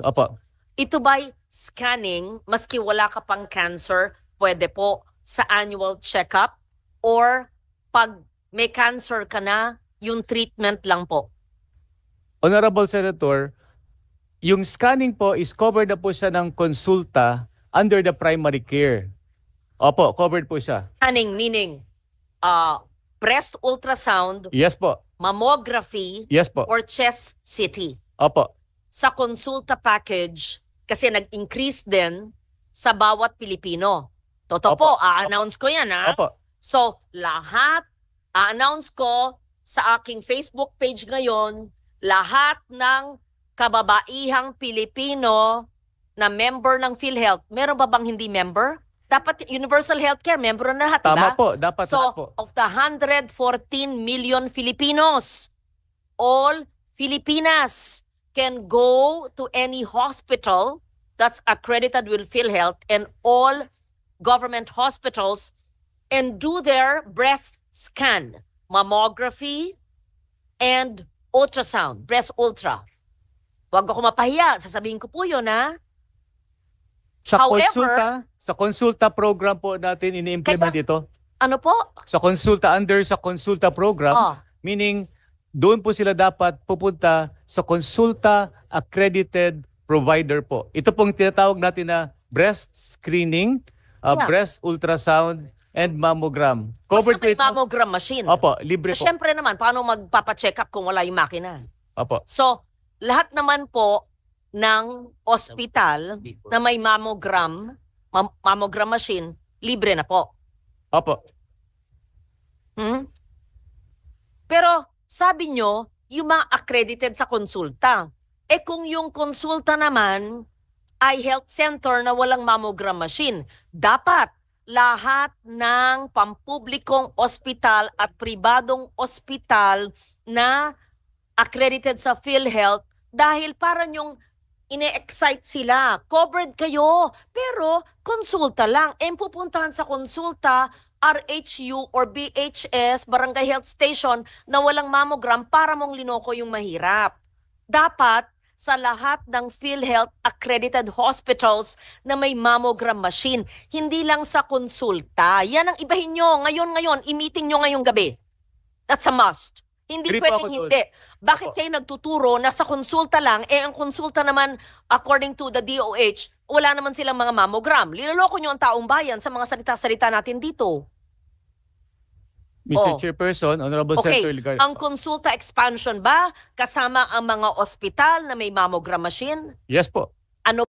Opo. Ito ba'y scanning, maski wala ka pang cancer, pwede po sa annual checkup? Or pag may cancer ka na, yung treatment lang po? Honorable Senator, yung scanning po is covered na po siya ng konsulta under the primary care. Opo, covered po siya. Scanning meaning breast ultrasound, Yes po. mammography, Yes po. or chest CT. Opo. Sa konsulta package, kasi nag-increase din sa bawat Pilipino. Totoo po, Opo. a-announce ko yan ha. Opo. So, lahat, a-announce ko sa aking Facebook page ngayon, lahat ng kababaihang Pilipino na member ng PhilHealth. Meron ba bang hindi member? Dapat universal healthcare, member na lahat, Tama diba? po, dapat So, lahat po. of the 114 million Filipinos, all Filipinas can go to any hospital that's accredited with PhilHealth and all government hospitals and do their breast scan, mammography, and ultrasound, breast ultra. Huwag ako mapahiya, sasabihin ko po yun ha. However, Sa konsulta program po natin ini-implement ito. Ano po? Sa konsulta program, Oh. meaning doon po sila dapat pupunta sa konsulta accredited provider po. Ito pong tinatawag natin na breast screening, Yeah. breast ultrasound, and mammogram. Basta Covered po may ito. mammogram machine. Opo, libre po. Siyempre naman, paano magpapacheck up kung wala yung makina? Opo. So, lahat naman po ng ospital na may mammogram machine, libre na po. Opo. Pero sabi nyo, yung mga accredited sa konsulta. Eh kung yung konsulta naman ay health center na walang mammogram machine, dapat lahat ng pampublikong ospital at pribadong ospital na accredited sa PhilHealth dahil parang yung ine-excite sila. Covered kayo, pero konsulta lang. Eh, pupuntahan sa konsulta, RHU or BHS, Barangay Health Station, na walang mammogram para mong linoko yung mahirap. Dapat sa lahat ng PhilHealth accredited hospitals na may mammogram machine. Hindi lang sa konsulta. Yan ang ibahin nyo. Ngayon, i-meeting nyo ngayong gabi. That's a must. Hindi Agree po pwedeng ako doon. hindi. Bakit Opo. kayo nagtuturo na sa konsulta lang, eh ang konsulta naman, according to the DOH, wala naman silang mga mammogram. Linaloko nyo ang taong bayan sa mga salita-salita natin dito. Mr. Oh. Chairperson, Honorable Okay, Senator Ligar. ang konsulta expansion ba kasama ang mga ospital na may mammogram machine? Yes po. Ano